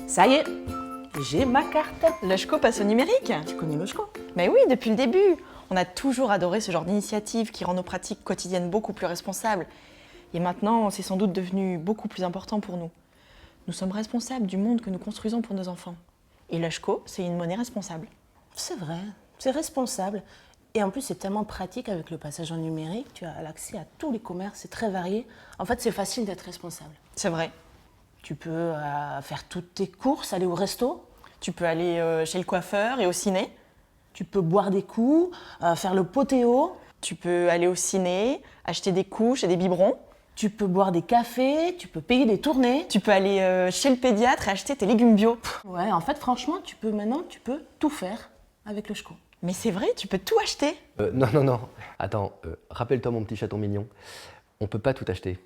Ça y est, j'ai ma carte. L'Hko passe au numérique? Tu connais Loshko? Mais oui, depuis le début. On a toujours adoré ce genre d'initiative qui rend nos pratiques quotidiennes beaucoup plus responsables. Et maintenant, c'est sans doute devenu beaucoup plus important pour nous. Nous sommes responsables du monde que nous construisons pour nos enfants. Et l'Hko, c'est une monnaie responsable. C'est vrai, c'est responsable. Et en plus, c'est tellement pratique avec le passage en numérique. Tu as l'accès à tous les commerces, c'est très varié. En fait, c'est facile d'être responsable. C'est vrai. Tu peux faire toutes tes courses, aller au resto. Tu peux aller chez le coiffeur et au ciné. Tu peux boire des coups, faire le potéo. Tu peux aller au ciné, acheter des couches et des biberons. Tu peux boire des cafés, tu peux payer des tournées. Tu peux aller chez le pédiatre et acheter tes légumes bio. Ouais, en fait, franchement, tu peux tout faire avec Loshko. Mais c'est vrai, tu peux tout acheter. Non. Attends, rappelle-toi mon petit chaton mignon. On peut pas tout acheter.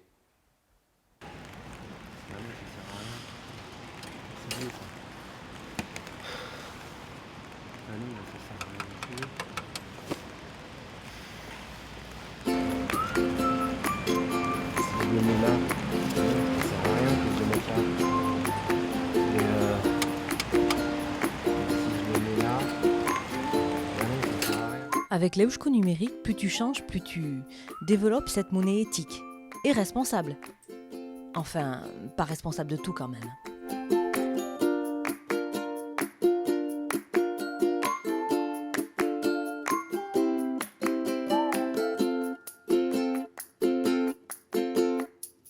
Avec l'Hko numérique, plus tu changes, plus tu développes cette monnaie éthique et responsable. Enfin, pas responsable de tout quand même.